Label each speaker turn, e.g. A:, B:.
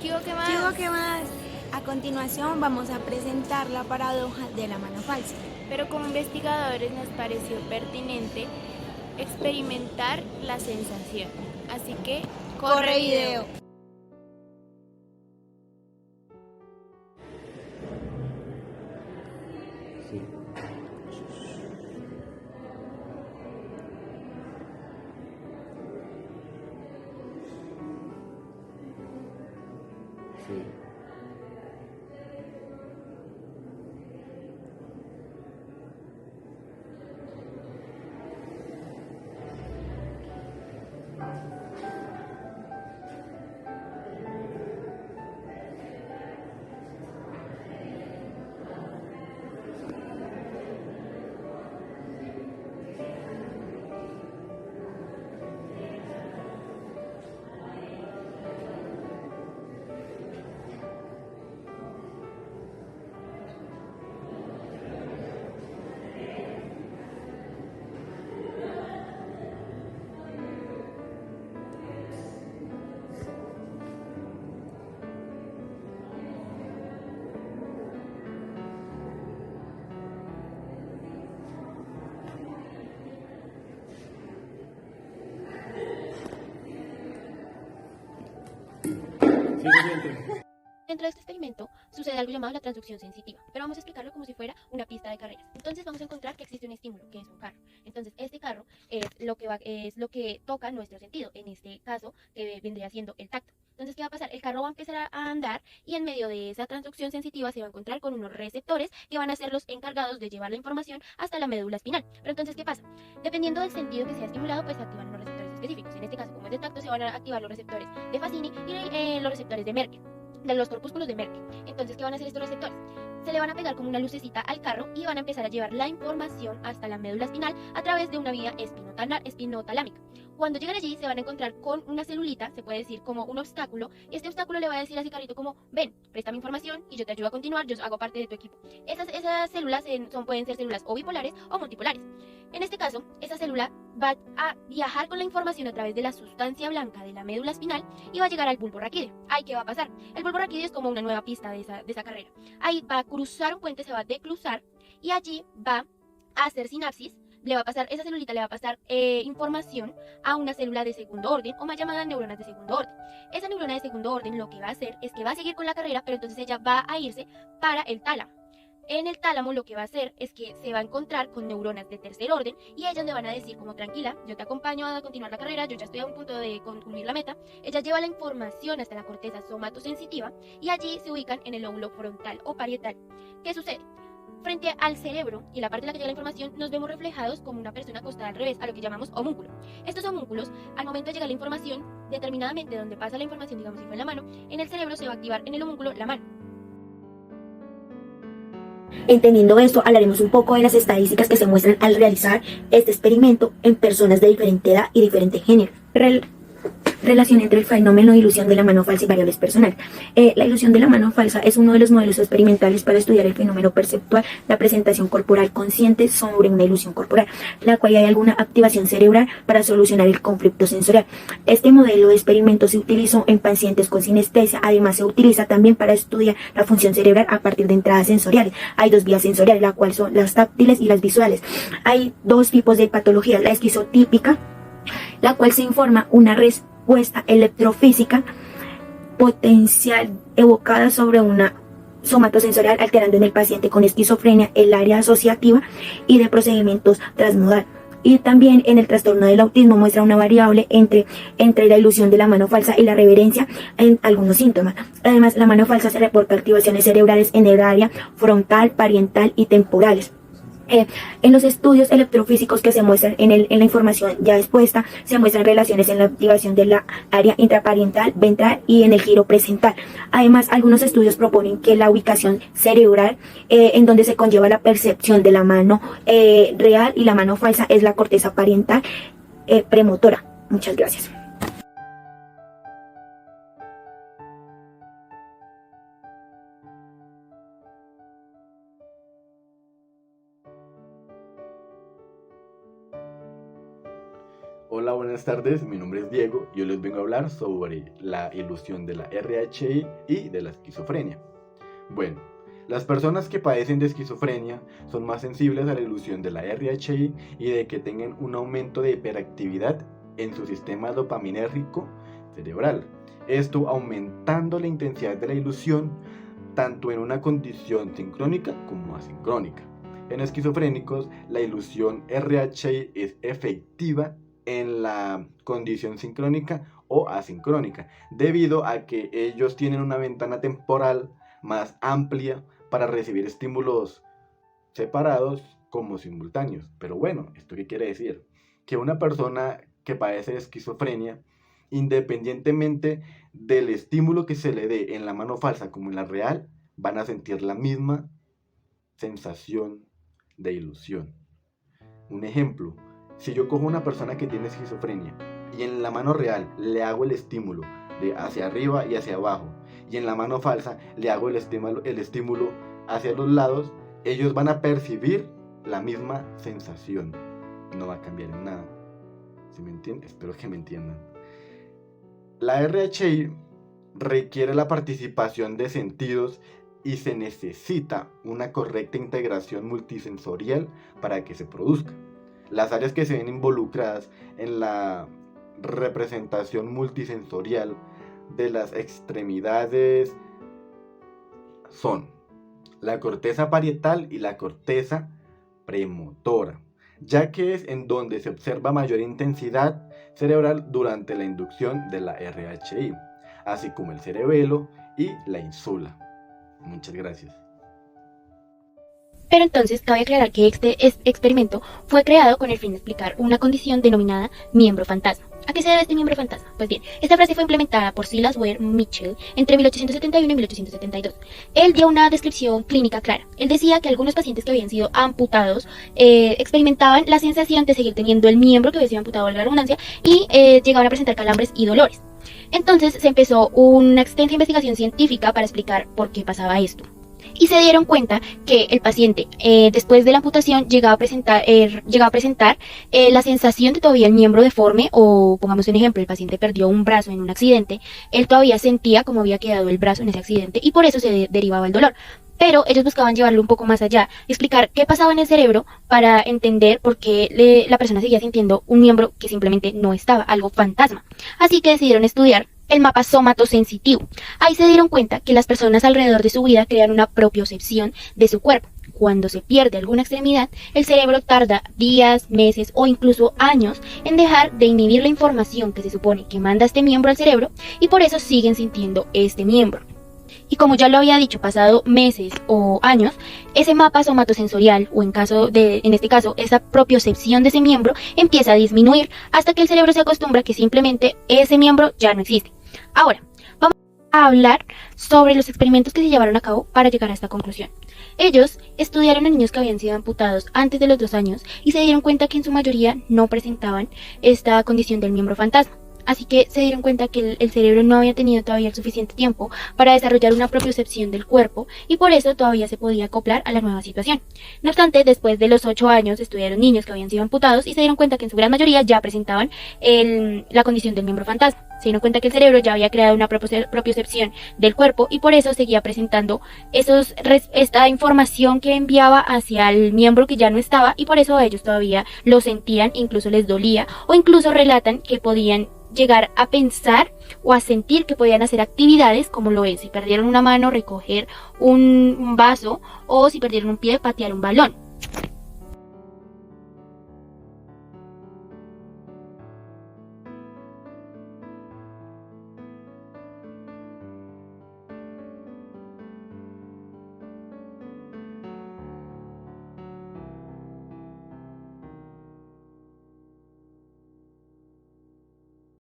A: ¿Qué hubo, qué
B: ¿Qué hubo,
A: más?
B: qué más? A continuación vamos a presentar la paradoja de la mano falsa.
A: Pero como investigadores nos pareció pertinente experimentar la sensación. Así que, corre
B: Corre
A: video.
B: video.
C: Sí, sí, siguiente.
D: Dentro de este experimento sucede algo llamado la transducción sensitiva, pero vamos a explicarlo como si fuera una pista de carreras. Entonces vamos a encontrar que existe un estímulo, que es un carro. Entonces este carro es lo que toca nuestro sentido. En este caso vendría siendo el tacto. Entonces, ¿qué va a pasar? El carro va a empezar a andar y en medio de esa transducción sensitiva se va a encontrar con unos receptores que van a ser los encargados de llevar la información hasta la médula espinal. Pero entonces, ¿qué pasa? Dependiendo del sentido que sea estimulado, pues se activan unos receptores específicos. En este caso, como es de tacto, se van a activar los receptores de Fassini y los receptores de Merkel, de los corpúsculos de Merkel. Entonces, ¿qué van a hacer estos receptores? Se le van a pegar como una lucecita al carro y van a empezar a llevar la información hasta la médula espinal a través de una vía espinotalámica. Cuando llegan allí se van a encontrar con una celulita, se puede decir como un obstáculo, y este obstáculo le va a decir a ese carrito como, ven, préstame información y yo te ayudo a continuar, yo hago parte de tu equipo. Esas células pueden ser células o bipolares o multipolares. En este caso, esa célula va a viajar con la información a través de la sustancia blanca de la médula espinal y va a llegar al bulbo raquídeo. Ahí, ¿qué va a pasar? El bulbo raquídeo es como una nueva pista de esa carrera. Ahí va a cruzar un puente, se va a decruzar y allí va a hacer sinapsis. Esa celulita le va a pasar información a una célula de segundo orden o más llamada neuronas de segundo orden. Esa neurona de segundo orden lo que va a hacer es que va a seguir con la carrera, pero entonces ella va a irse para el tálamo. En el tálamo lo que va a hacer es que se va a encontrar con neuronas de tercer orden y ellas le van a decir como tranquila, yo te acompaño a continuar la carrera, yo ya estoy a un punto de concluir la meta. Ella lleva la información hasta la corteza somatosensitiva y allí se ubican en el lóbulo frontal o parietal. ¿Qué sucede? Frente al cerebro y la parte en la que llega la información, nos vemos reflejados como una persona acostada al revés, a lo que llamamos homúnculo. Estos homúnculos, al momento de llegar la información, determinadamente donde pasa la información, digamos si fue en la mano, en el cerebro se va a activar en el homúnculo la mano.
E: Entendiendo esto, hablaremos un poco de las estadísticas que se muestran al realizar este experimento en personas de diferente edad y diferente género. Relación entre el fenómeno de ilusión de la mano falsa y variables personales. La ilusión de la mano falsa es uno de los modelos experimentales para estudiar el fenómeno perceptual, la presentación corporal consciente sobre una ilusión corporal, la cual hay alguna activación cerebral para solucionar el conflicto sensorial. Este modelo de experimento se utilizó en pacientes con sinestesia, además se utiliza también para estudiar la función cerebral a partir de entradas sensoriales. Hay dos vías sensoriales, la cual son las táctiles y las visuales. Hay dos tipos de patologías, la esquizotípica, la cual se informa una respuesta electrofísica potencial evocada sobre una somatosensorial, alterando en el paciente con esquizofrenia el área asociativa y de procedimientos transmodal. Y también en el trastorno del autismo muestra una variable entre la ilusión de la mano falsa y la reverencia en algunos síntomas. Además, la mano falsa se reporta activaciones cerebrales en el área frontal, parietal y temporales. En los estudios electrofísicos que se muestran en la información ya expuesta, se muestran relaciones en la activación de la área intraparietal, ventral y en el giro presental. Además, algunos estudios proponen que la ubicación cerebral en donde se conlleva la percepción de la mano real y la mano falsa es la corteza parietal premotora. Muchas gracias.
C: Hola, buenas tardes, mi nombre es Diego y hoy les vengo a hablar sobre la ilusión de la RHI y de la esquizofrenia. Bueno, las personas que padecen de esquizofrenia son más sensibles a la ilusión de la RHI y de que tengan un aumento de hiperactividad en su sistema dopaminérgico cerebral. Esto aumentando la intensidad de la ilusión tanto en una condición sincrónica como asincrónica. En esquizofrénicos, la ilusión RHI es efectiva en la condición sincrónica o asincrónica, debido a que ellos tienen una ventana temporal más amplia para recibir estímulos separados como simultáneos. Pero bueno, ¿esto qué quiere decir? Que una persona que padece de esquizofrenia, independientemente del estímulo que se le dé en la mano falsa como en la real, van a sentir la misma sensación de ilusión. Un ejemplo, si yo cojo a una persona que tiene esquizofrenia y en la mano real le hago el estímulo de hacia arriba y hacia abajo, y en la mano falsa le hago el estímulo hacia los lados, ellos van a percibir la misma sensación. No va a cambiar en nada. ¿Sí me entienden? Espero que me entiendan. La RHI requiere la participación de sentidos y se necesita una correcta integración multisensorial para que se produzca. Las áreas que se ven involucradas en la representación multisensorial de las extremidades son la corteza parietal y la corteza premotora, ya que es en donde se observa mayor intensidad cerebral durante la inducción de la RHI, así como el cerebelo y la ínsula. Muchas gracias.
D: Pero entonces cabe aclarar que este experimento fue creado con el fin de explicar una condición denominada miembro fantasma. ¿A qué se debe este miembro fantasma? Pues bien, esta frase fue implementada por Silas Ware Mitchell entre 1871 y 1872. Él dio una descripción clínica clara. Él decía que algunos pacientes que habían sido amputados experimentaban la sensación de seguir teniendo el miembro que había sido amputado, valga la redundancia, y llegaban a presentar calambres y dolores. Entonces se empezó una extensa investigación científica para explicar por qué pasaba esto. Y se dieron cuenta que el paciente después de la amputación llegaba a presentar la sensación de todavía el miembro deforme, o pongamos un ejemplo, el paciente perdió un brazo en un accidente, él todavía sentía como había quedado el brazo en ese accidente y por eso se derivaba el dolor. Pero ellos buscaban llevarlo un poco más allá, explicar qué pasaba en el cerebro para entender por qué la persona seguía sintiendo un miembro que simplemente no estaba, algo fantasma. Así que decidieron estudiar el mapa somatosensitivo. Ahí se dieron cuenta que las personas alrededor de su vida crean una propiocepción de su cuerpo. Cuando se pierde alguna extremidad, el cerebro tarda días, meses o incluso años en dejar de inhibir la información que se supone que manda este miembro al cerebro, y por eso siguen sintiendo este miembro. Y como ya lo había dicho, pasado meses o años, ese mapa somatosensorial, o en este caso, esa propiocepción de ese miembro, empieza a disminuir hasta que el cerebro se acostumbra que simplemente ese miembro ya no existe. Ahora, vamos a hablar sobre los experimentos que se llevaron a cabo para llegar a esta conclusión. Ellos estudiaron a niños que habían sido amputados antes de los 2 años y se dieron cuenta que en su mayoría no presentaban esta condición del miembro fantasma. Así que se dieron cuenta que el cerebro no había tenido todavía el suficiente tiempo para desarrollar una propiocepción del cuerpo y por eso todavía se podía acoplar a la nueva situación. No obstante, después de los 8 años estudiaron niños que habían sido amputados y se dieron cuenta que en su gran mayoría ya presentaban la condición del miembro fantasma. Se dieron cuenta que el cerebro ya había creado una propiocepción del cuerpo y por eso seguía presentando esta información que enviaba hacia el miembro que ya no estaba, y por eso ellos todavía lo sentían, incluso les dolía, o incluso relatan que podían llegar a pensar o a sentir que podían hacer actividades como lo es si perdieron una mano, recoger un vaso, o si perdieron un pie, patear un balón.